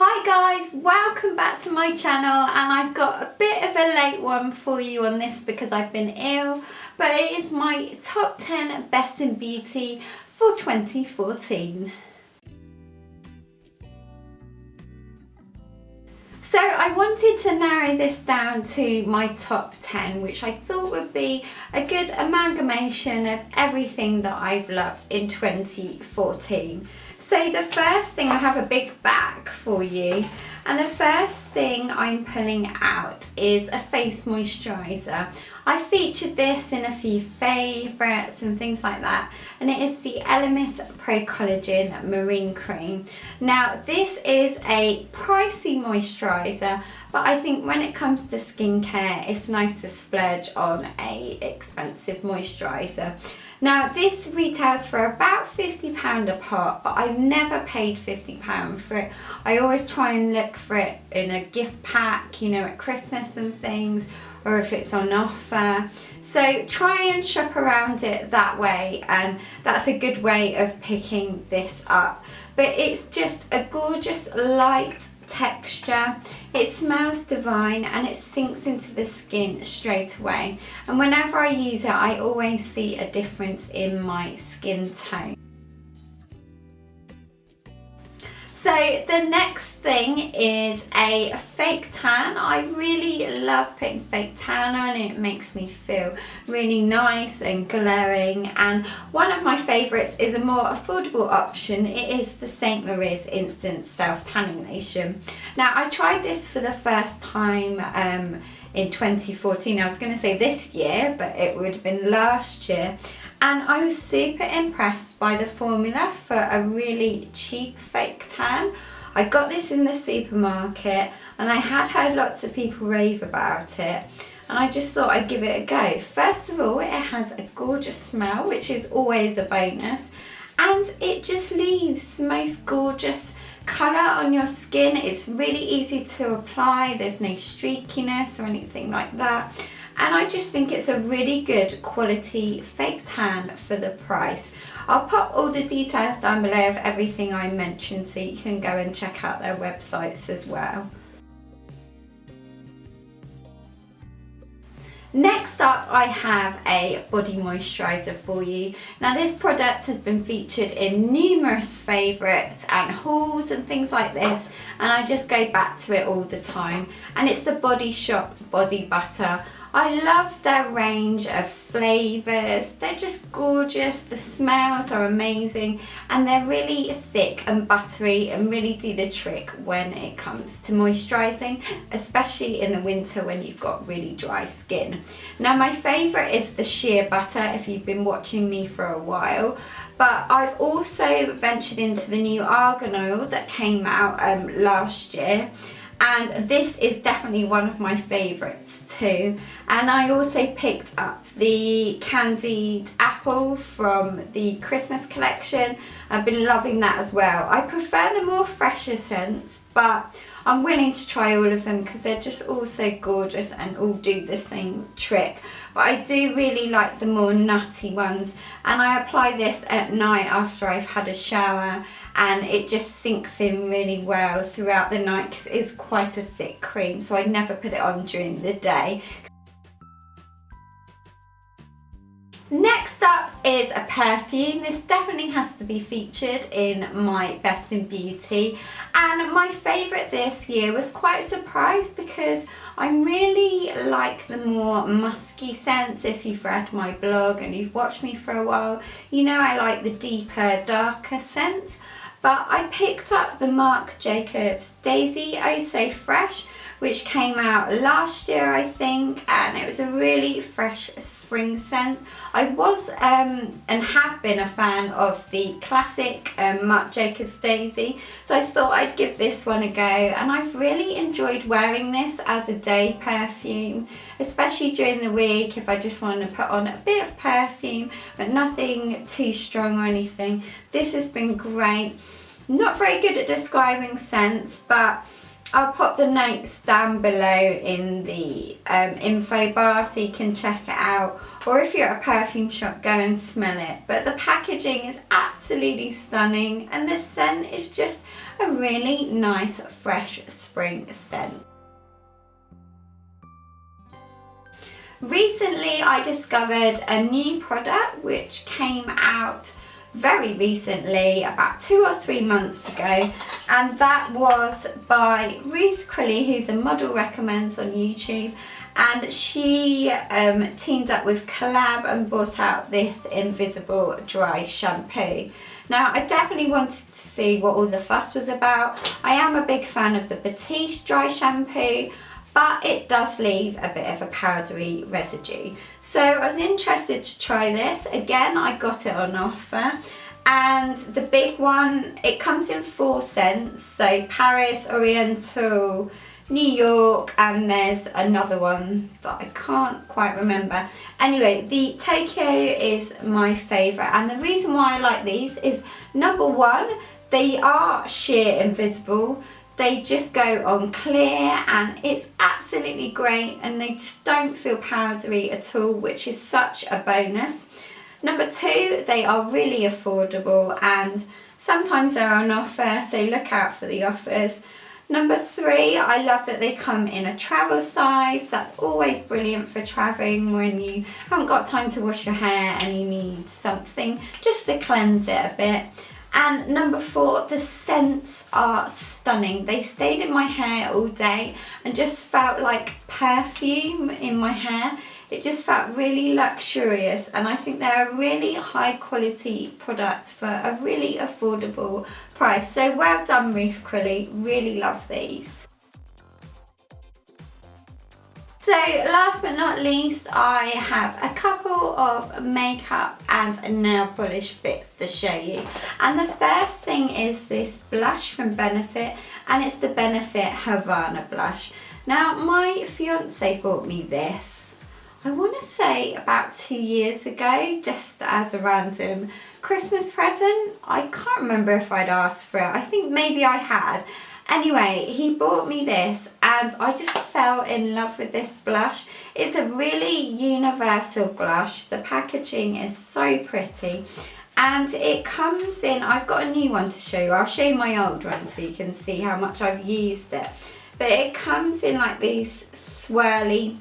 Hi guys, welcome back to my channel, and I've got a bit of a late one for you on this because I've been ill, but it is my top 10 best in beauty for 2014. So I wanted to narrow this down to my top 10, which I thought would be a good amalgamation of everything that I've loved in 2014. So the first thing, I have a big bag for you, and the first thing I'm pulling out is a face moisturiser. I featured this in a few favourites and things like that, and it is the Elemis Pro Collagen Marine Cream. Now this is a pricey moisturiser, but I think when it comes to skincare it's nice to splurge on a expensive moisturiser. Now this retails for about £50 a pot, but I've never paid £50 for it. I always try and look for it in a gift pack, you know, at Christmas and things, or if it's on offer. So try and shop around it that way, and that's a good way of picking this up. But it's just a gorgeous light texture. It smells divine and it sinks into the skin straight away, and whenever I use it I always see a difference in my skin tone. So the next thing is a fake tan. I really love putting fake tan on. It makes me feel really nice and glowing, and one of my favourites is a more affordable option. It is the St. Marie's Instant Self Tanning Lotion. Now I tried this for the first time in 2014. I was going to say this year, but it would have been last year. And I was super impressed by the formula for a really cheap fake tan. I got this in the supermarket and I had heard lots of people rave about it, and I just thought I'd give it a go. First of all, it has a gorgeous smell, which is always a bonus, and it just leaves the most gorgeous colour on your skin. It's really easy to apply, there's no streakiness or anything like that. And I just think it's a really good quality fake tan for the price. I'll pop all the details down below of everything I mentioned so you can go and check out their websites as well. Next up, I have a body moisturiser for you. Now this product has been featured in numerous favourites and hauls and things like this, and I just go back to it all the time, and it's the Body Shop Body Butter. I love their range of flavours. They're just gorgeous, the smells are amazing, and they're really thick and buttery and really do the trick when it comes to moisturising, especially in the winter when you've got really dry skin. Now my favourite is the Sheer Butter, if you've been watching me for a while, but I've also ventured into the new Argan Oil that came out last year. And this is definitely one of my favourites too. And I also picked up the Candied Apple from the Christmas collection. I've been loving that as well. I prefer the more fresher scents, but I'm willing to try all of them because they're just all so gorgeous and all do the same trick. But I do really like the more nutty ones, and I apply this at night after I've had a shower, and it just sinks in really well throughout the night because it is quite a thick cream, so I never put it on during the day. Next up is a perfume. This definitely has to be featured in my Best in Beauty, and my favourite this year was quite a surprise because I really like the more musky scents. If you've read my blog and you've watched me for a while, you know I like the deeper, darker scents. But I picked up the Marc Jacobs Daisy Oh So Fresh, which came out last year I think, and it was a really fresh spring scent. I was and have been a fan of the classic Marc Jacobs Daisy, so I thought I'd give this one a go, and I've really enjoyed wearing this as a day perfume, especially during the week if I just want to put on a bit of perfume but nothing too strong or anything. This has been great. Not very good at describing scents, but I'll pop the notes down below in the info bar so you can check it out, or if you're at a perfume shop, go and smell it. But the packaging is absolutely stunning, and the scent is just a really nice fresh spring scent. Recently I discovered a new product which came out very recently, about 2 or 3 months ago, and that was by Ruth Crilly, who's a model recommends on YouTube, and she teamed up with Colab and brought out this invisible dry shampoo. Now, I definitely wanted to see what all the fuss was about. I am a big fan of the Batiste dry shampoo, but it does leave a bit of a powdery residue. So I was interested to try this. Again, I got it on offer. And the big one, it comes in 4 scents. So Paris, Oriental, New York, and there's another one that I can't quite remember. Anyway, the Tokyo is my favourite. And the reason why I like these is, number one, they are sheer invisible. They just go on clear and it's absolutely great, and they just don't feel powdery at all, which is such a bonus. Number 2, they are really affordable and sometimes they're on offer, so look out for the offers. Number 3, I love that they come in a travel size. That's always brilliant for traveling when you haven't got time to wash your hair and you need something just to cleanse it a bit. And number 4, the scents are stunning. They stayed in my hair all day and just felt like perfume in my hair. It just felt really luxurious, and I think they're a really high quality product for a really affordable price. So well done, Ruth Crilly, really love these. So last but not least, I have a couple of makeup and nail polish bits to show you. And the first thing is this blush from Benefit, and it's the Benefit Hervana blush. Now, my fiance bought me this, I want to say about 2 years ago, just as a random Christmas present. I can't remember if I'd asked for it. I think maybe I had. Anyway, he bought me this and I just fell in love with this blush. It's a really universal blush. The packaging is so pretty and it comes in, I've got a new one to show you. I'll show you my old one so you can see how much I've used it. But it comes in like these swirly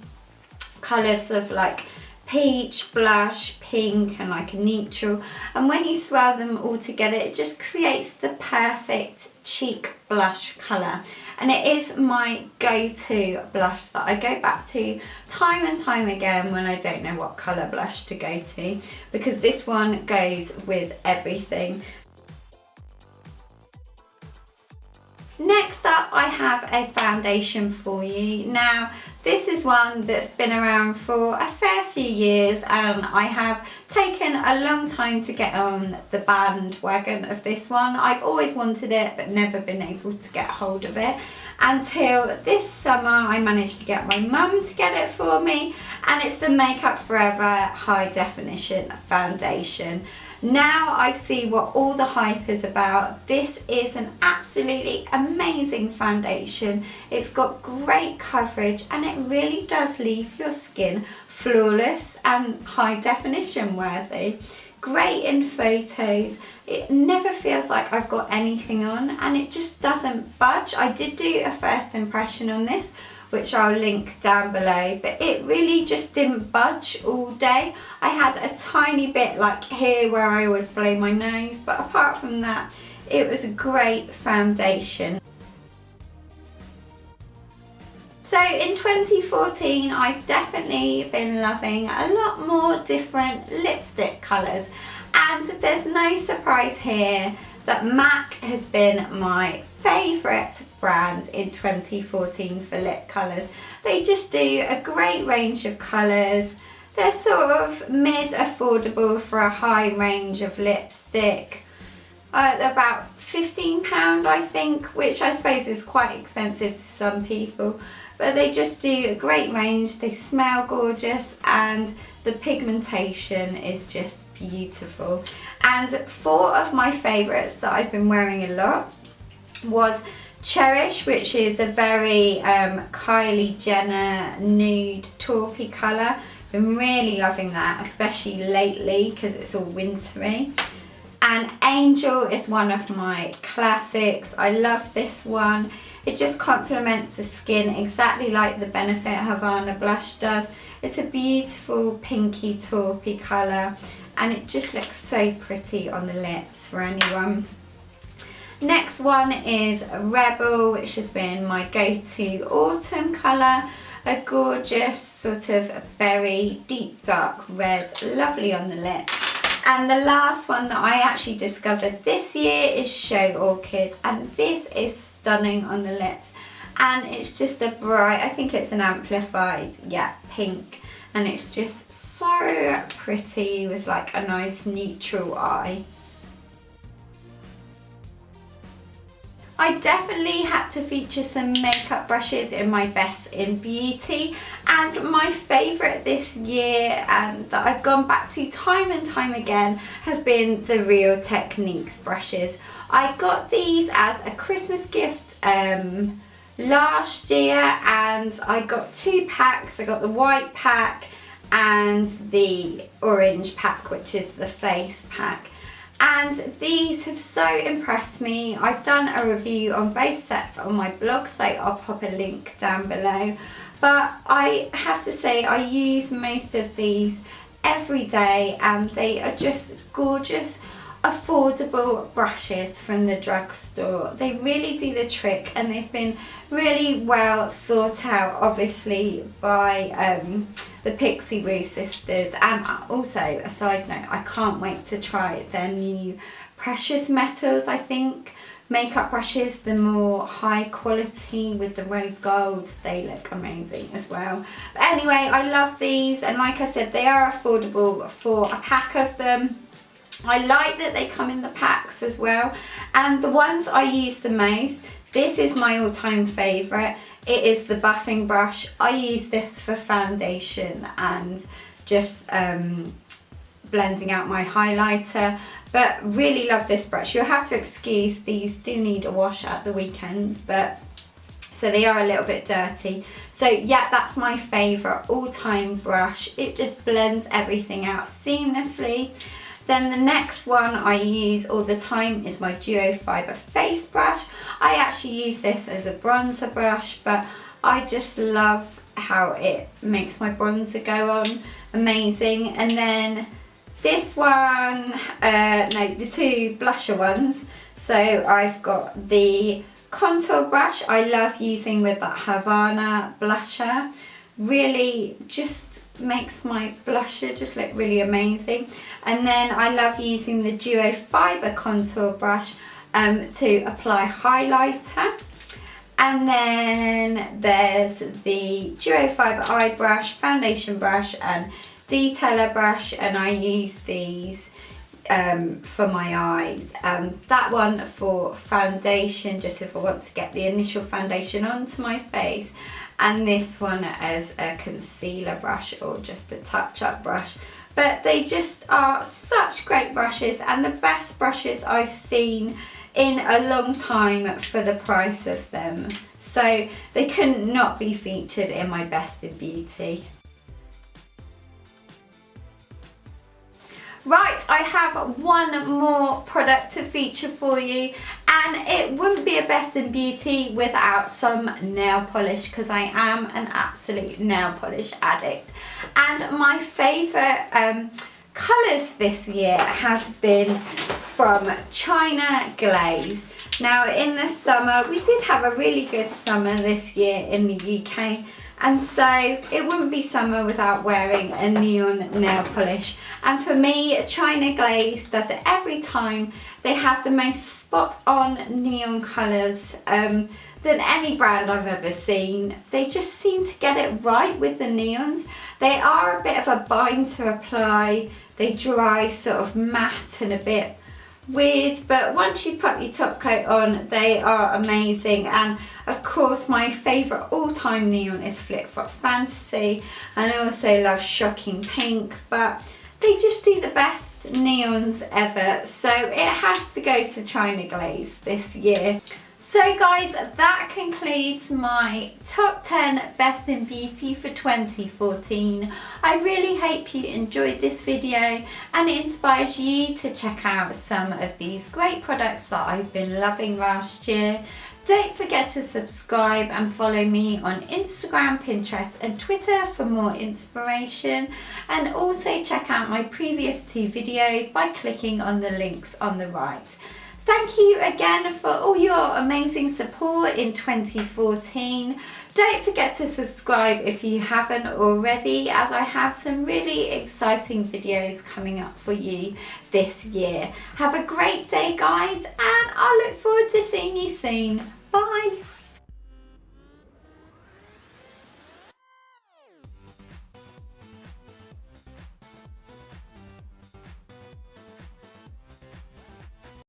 colours of like peach, blush, pink and like a neutral, and when you swirl them all together it just creates the perfect cheek blush colour, and it is my go-to blush that I go back to time and time again when I don't know what colour blush to go to, because this one goes with everything. Next up, I have a foundation for you. Now, this is one that's been around for a fair few years and I have taken a long time to get on the bandwagon of this one. I've always wanted it but never been able to get hold of it until this summer I managed to get my mum to get it for me, and it's the Makeup Forever High Definition Foundation. Now I see what all the hype is about. This is an absolutely amazing foundation. It's got great coverage and it really does leave your skin flawless and high definition worthy. Great in photos. It never feels like I've got anything on and it just doesn't budge. I did do a first impression on this, which I'll link down below, but it really just didn't budge all day. I had a tiny bit like here where I always blow my nose, but apart from that, it was a great foundation. So in 2014, I've definitely been loving a lot more different lipstick colours, and there's no surprise here that MAC has been my favourite brand in 2014 for lip colours. They just do a great range of colours. They're sort of mid-affordable for a high range of lipstick. About £15 I think, which I suppose is quite expensive to some people. But they just do a great range, they smell gorgeous and the pigmentation is just beautiful. And 4 of my favourites that I've been wearing a lot was Cherish, which is a very Kylie Jenner nude taupey colour. Been really loving that, especially lately because it's all wintry. And Angel is one of my classics. I love this one. It just complements the skin exactly like the Benefit Hervana blush does. It's a beautiful pinky taupey colour and it just looks so pretty on the lips for anyone. Next one is Rebel, which has been my go-to autumn colour. A gorgeous sort of berry, deep dark red, lovely on the lips. And the last one that I actually discovered this year is Show Orchid, and this is stunning on the lips. And it's just a bright, I think it's an amplified, yeah, pink. And it's just so pretty with like a nice neutral eye. I definitely had to feature some makeup brushes in my best in beauty, and my favourite this year and that I've gone back to time and time again have been the Real Techniques brushes. I got these as a Christmas gift last year, and I got 2 packs. I got the white pack and the orange pack, which is the face pack. And these have so impressed me. I've done a review on both sets on my blog, so I'll pop a link down below. But I have to say I use most of these every day and they are just gorgeous, affordable brushes from the drugstore. They really do the trick and they've been really well thought out, obviously, by the Pixie Woo sisters. And also, a side note, I can't wait to try their new precious metals, I think, makeup brushes. The more high quality with the rose gold, they look amazing as well. But anyway, I love these, and like I said, they are affordable for a pack of them. I like that they come in the packs as well, and the ones I use the most, this is my all-time favourite. It is the buffing brush. I use this for foundation and just blending out my highlighter, but really love this brush. You'll have to excuse, these do need a wash at the weekend, but so they are a little bit dirty. So yeah, that's my favourite all-time brush. It just blends everything out seamlessly. Then the next one I use all the time is my Duo Fibre face brush. I actually use this as a bronzer brush, but I just love how it makes my bronzer go on amazing. And then this one, no, the 2 blusher ones. So I've got the contour brush I love using with that Hervana blusher. Really just makes my blusher just look really amazing. And then I love using the Duo Fibre contour brush to apply highlighter. And then there's the Duo Fibre eye brush, foundation brush and detailer brush, and I use these for my eyes. That one for foundation, just if I want to get the initial foundation onto my face, and this one as a concealer brush or just a touch-up brush. But they just are such great brushes, and the best brushes I've seen in a long time for the price of them. So they couldn't not be featured in my best in beauty. Right, I have one more product to feature for you, and it wouldn't be a best in beauty without some nail polish, because I am an absolute nail polish addict. And my favourite colours this year has been from China Glaze. Now in the summer, we did have a really good summer this year in the UK, and so it wouldn't be summer without wearing a neon nail polish. And for me, China Glaze does it every time. They have the most spot on neon colours than any brand I've ever seen. They just seem to get it right with the neons. They are a bit of a bind to apply. They dry sort of matte and a bit weird, but once you put your top coat on, they are amazing. And of course, my favourite all-time neon is Flip Flop Fantasy, and I also love Shocking Pink, but they just do the best neons ever, so it has to go to China Glaze this year. So So guys, that concludes my top 10 best in beauty for 2014. I really hope you enjoyed this video and it inspires you to check out some of these great products that I've been loving last year. Don't forget to subscribe and follow me on Instagram, Pinterest and Twitter for more inspiration, and also check out my previous 2 videos by clicking on the links on the right. Thank you again for all your amazing support in 2014. Don't forget to subscribe if you haven't already, as I have some really exciting videos coming up for you this year. Have a great day guys, and I look forward to seeing you soon. Bye!